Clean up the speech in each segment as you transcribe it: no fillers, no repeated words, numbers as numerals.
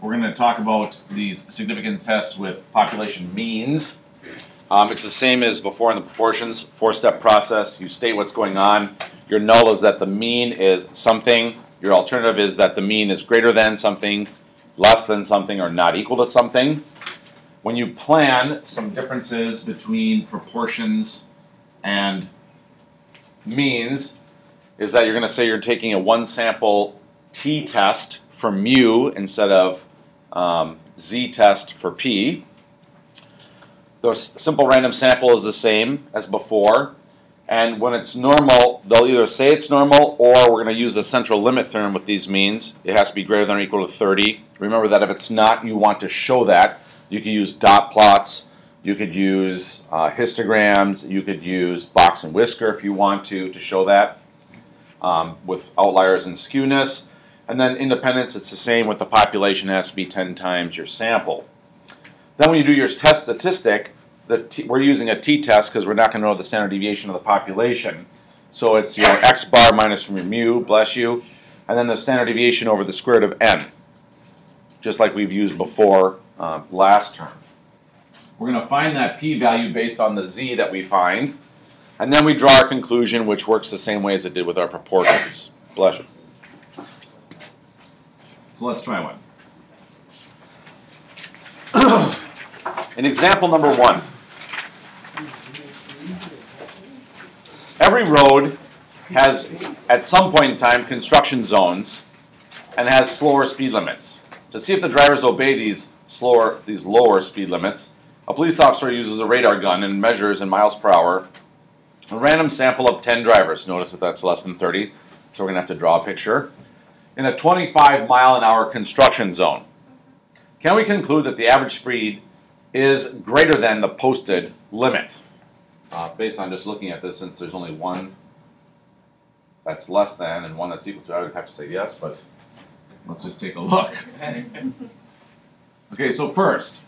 we're going to talk about these significance tests with population means. It's the same as before in the proportions, four-step process. You state what's going on. Your null is that the mean is something. Your alternative is that the mean is greater than something, less than something, or not equal to something. When you plan some differences between proportions and means, is that you're going to say you're taking a one-sample t-test for mu instead of z-test for p. The simple random sample is the same as before, and when it's normal, they'll either say it's normal or we're going to use the central limit theorem with these means. It has to be greater than or equal to 30. Remember that if it's not, you want to show that. You could use dot plots, you could use histograms, you could use box and whisker if you want to show that with outliers and skewness. And then independence, it's the same with the population. It has to be 10 times your sample. Then when you do your test statistic, we're using a t-test because we're not going to know the standard deviation of the population. So it's your x bar minus from your mu, bless you, and then the standard deviation over the square root of n, just like we've used before last term. We're going to find that p-value based on the z that we find, and then we draw our conclusion, which works the same way as it did with our proportions. Bless you. So let's try one. In example number 1, every road has, at some point in time, construction zones and has slower speed limits. To see if the drivers obey these lower speed limits, a police officer uses a radar gun and measures in miles per hour a random sample of 10 drivers. Notice that that's less than 30, so we're going to have to draw a picture. In a 25-mile-an-hour construction zone, can we conclude that the average speed is greater than the posted limit? Based on just looking at this, since there's only one that's less than and one that's equal to, I would have to say yes, but let's just take a look. Okay, so first,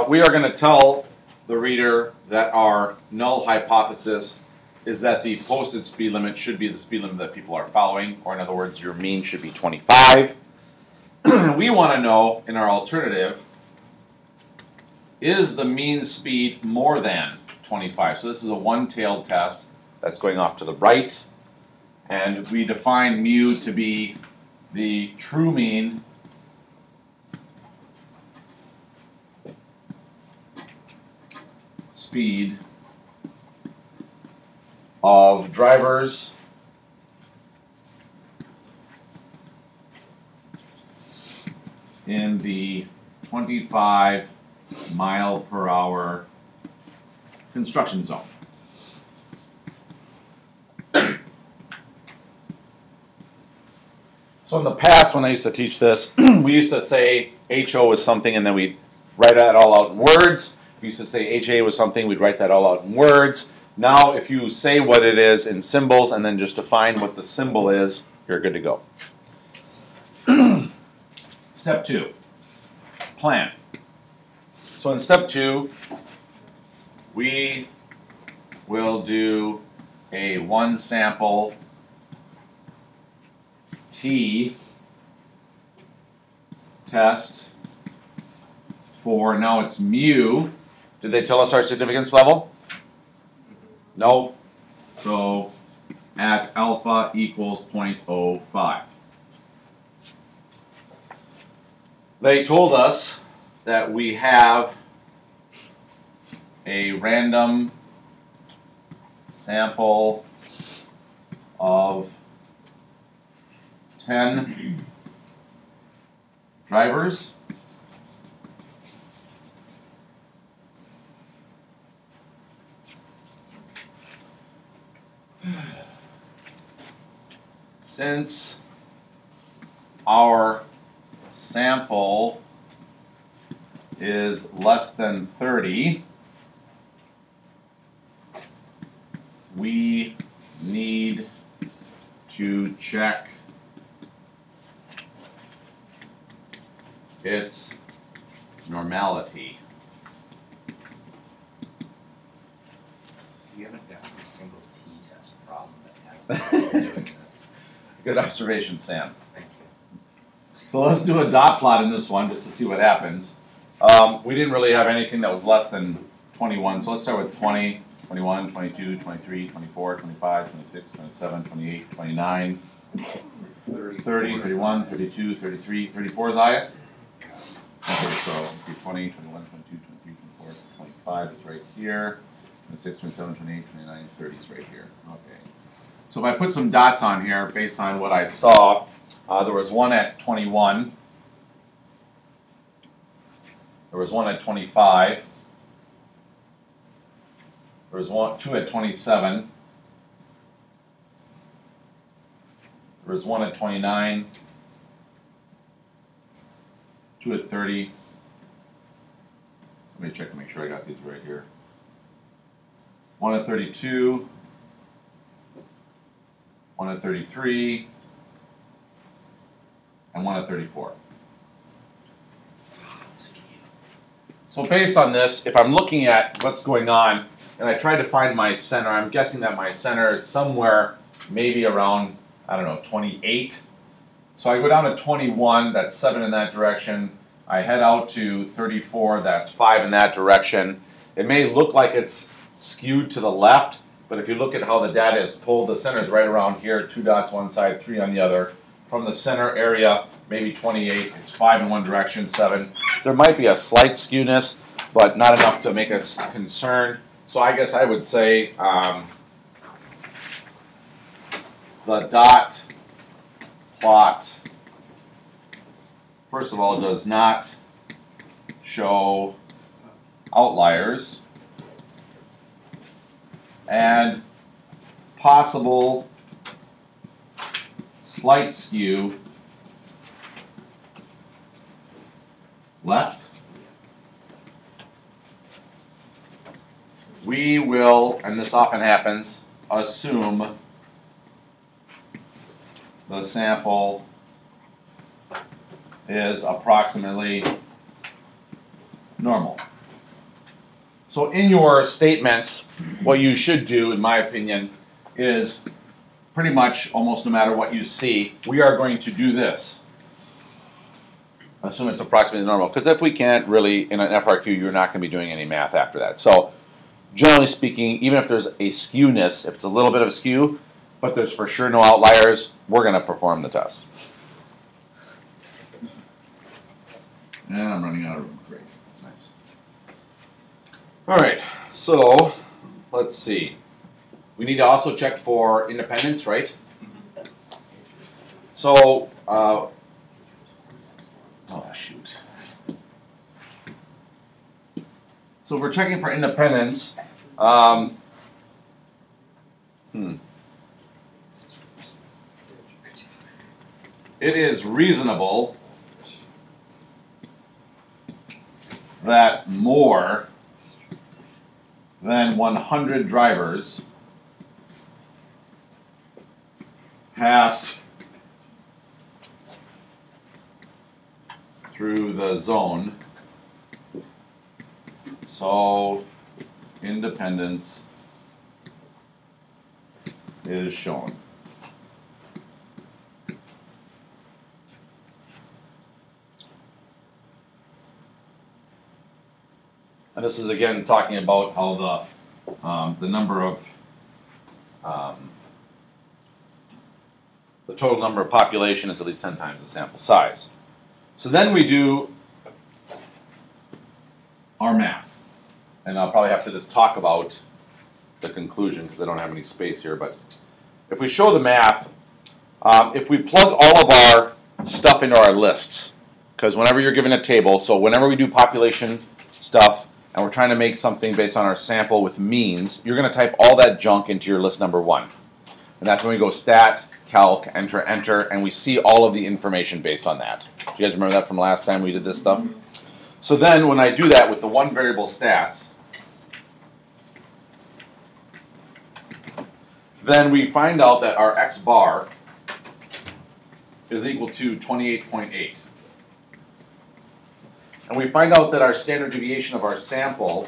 we are going to tell the reader that our null hypothesis is that the posted speed limit should be the speed limit that people are following, or in other words, your mean should be 25. We want to know, in our alternative, is the mean speed more than 25? So this is a one-tailed test that's going off to the right, and we define mu to be the true mean speed of drivers in the 25 mile per hour construction zone. So in the past, when I used to teach this, we used to say HO was something and then we'd write that all out in words. We used to say HA was something, we'd write that all out in words. Now, if you say what it is in symbols and then just define what the symbol is, you're good to go. Step 2, plan. So in step 2, we will do a one sample t test for, now it's mu. Did they tell us our significance level? No. So at alpha equals 0.05. They told us that we have a random sample of 10 drivers. Since our sample is less than 30, we need to check its normality. You haven't got a single t-test problem that has doing this. Good observation, Sam. Thank you. So let's do a dot plot in this one just to see what happens. We didn't really have anything that was less than 21, so let's start with 20, 21, 22, 23, 24, 25, 26, 27, 28, 29, 30, 31, 32, 33, 34 is highest? Okay, so let's see, 20, 21, 22, 23, 24, 25 is right here. 26, 27, 28, 29, 30 is right here. Okay. So if I put some dots on here based on what I saw, there was one at 21. There was one at 25. There was two at 27. There was one at 29. Two at 30. Let me check to make sure I got these right here. One at 32. One at 33. And one at 34. So based on this, if I'm looking at what's going on, and I try to find my center, I'm guessing that my center is somewhere maybe around, I don't know, 28. So I go down to 21, that's 7 in that direction. I head out to 34, that's 5 in that direction. It may look like it's skewed to the left, but if you look at how the data is pulled, the center is right around here, 2 dots one side, 3 on the other. From the center area, maybe 28, it's 5 in one direction, 7. There might be a slight skewness, but not enough to make us concerned. So I guess I would say the dot plot, first of all, does not show outliers and possible slight skew left. We will, and this often happens, assume the sample is approximately normal. So in your statements, what you should do, in my opinion, is pretty much almost no matter what you see, we are going to do this. Assume it's approximately normal. Because if we can't really, in an FRQ, you're not going to be doing any math after that. So generally speaking, even if there's a skewness, if it's a little bit of a skew, but there's for sure no outliers, we're going to perform the test. And I'm running out of room. Great. That's nice. All right. So let's see. We need to also check for independence, right? So, oh shoot. So if we're checking for independence, it is reasonable that more than 100 drivers pass through the zone, so independence is shown. And this is again talking about how the number of the total number of population is at least 10 times the sample size. So then we do our math. And I'll probably have to just talk about the conclusion because I don't have any space here. But if we show the math, if we plug all of our stuff into our lists, because whenever you're given a table, so whenever we do population stuff and we're trying to make something based on our sample with means, you're going to type all that junk into your list number 1. And that's when we go stat, calc, enter, enter, and we see all of the information based on that. Do you guys remember that from last time we did this stuff? So then when I do that with the one variable stats, then we find out that our x bar is equal to 28.8. And we find out that our standard deviation of our sample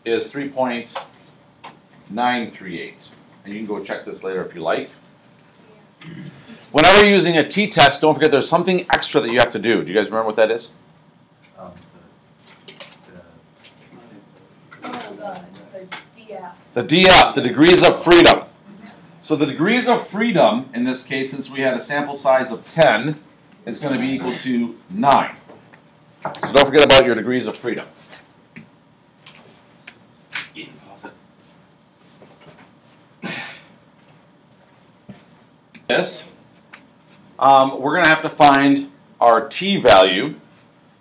is 3.938. And you can go check this later if you like. Whenever you're using a t-test, don't forget there's something extra that you have to do. Do you guys remember what that is? Oh, the DF. The DF, the degrees of freedom. So the degrees of freedom, in this case, since we had a sample size of 10, is going to be equal to 9. So don't forget about your degrees of freedom. This, we're going to have to find our t-value.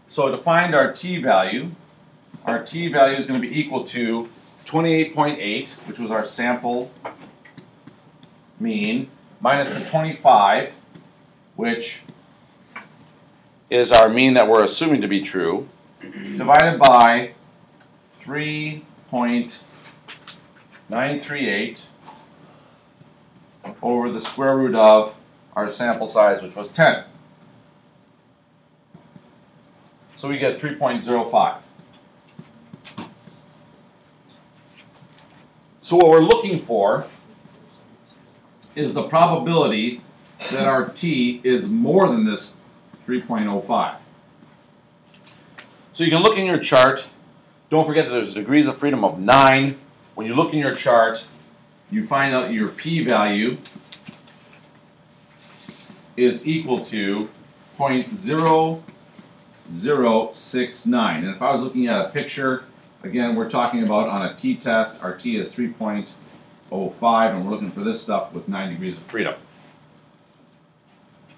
So to find our t-value is going to be equal to 28.8, which was our sample mean, minus the 25, which is our mean that we're assuming to be true, divided by 3.938 over the square root of our sample size, which was 10. So we get 3.05. So what we're looking for is the probability that our t is more than this 3.05. So you can look in your chart. Don't forget that there's degrees of freedom of 9. When you look in your chart, you find out your p-value is equal to 0.0069. And if I was looking at a picture, again, we're talking about on a t-test, our t is 3.05, and we're looking for this stuff with 9 degrees of freedom.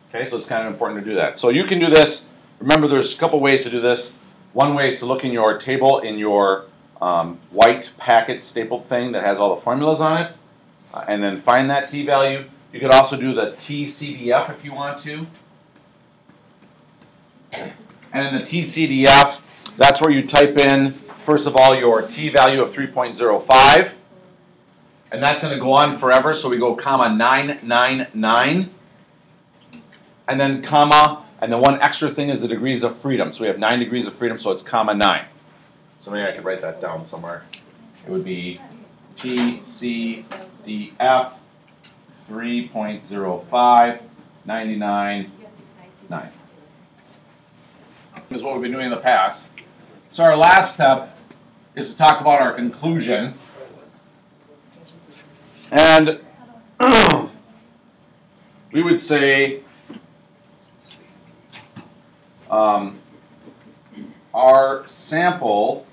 Okay, so it's kind of important to do that. So you can do this. Remember, there's a couple ways to do this. One way is to look in your table in your white packet stapled thing that has all the formulas on it, and then find that t-value. You could also do the t-CDF if you want to. And in the t-CDF, that's where you type in, first of all, your t-value of 3.05. And that's going to go on forever, so we go comma 999. And then comma, and the one extra thing is the degrees of freedom. So we have 9 degrees of freedom, so it's comma 9. So maybe I could write that down somewhere. It would be t-CDF 3.05, 99, 9. Is what we've been doing in the past. So our last step is to talk about our conclusion. And we would say our sample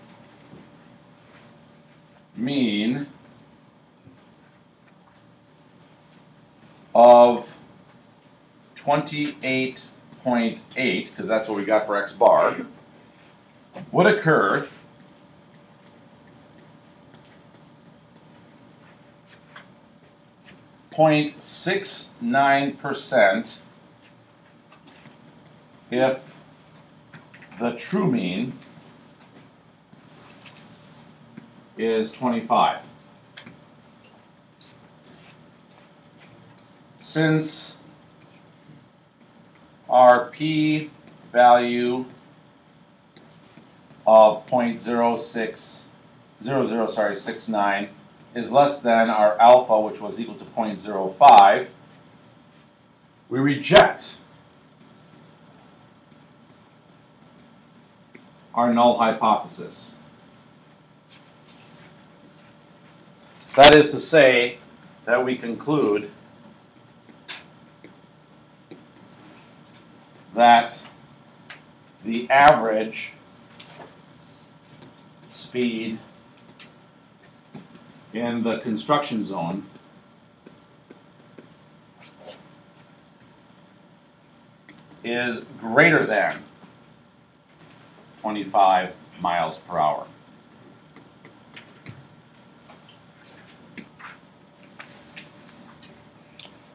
mean of 28.8, because that's what we got for x bar, would occur .69% if the true mean is 25. Since our p-value of 0.69 is less than our alpha, which was equal to 0.05, we reject our null hypothesis. That is to say that we conclude that the average speed in the construction zone is greater than 25 miles per hour.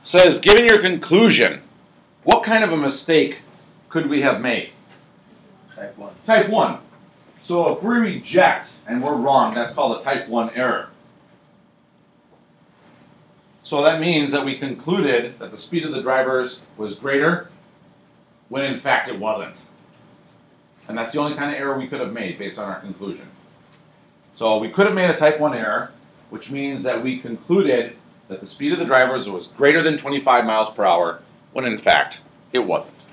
Says, given your conclusion, what kind of a mistake could we have made? Type 1. Type 1. So if we reject and we're wrong, that's called a type 1 error. So that means that we concluded that the speed of the drivers was greater when in fact it wasn't. And that's the only kind of error we could have made based on our conclusion. So we could have made a type 1 error, which means that we concluded that the speed of the drivers was greater than 25 miles per hour when in fact it wasn't.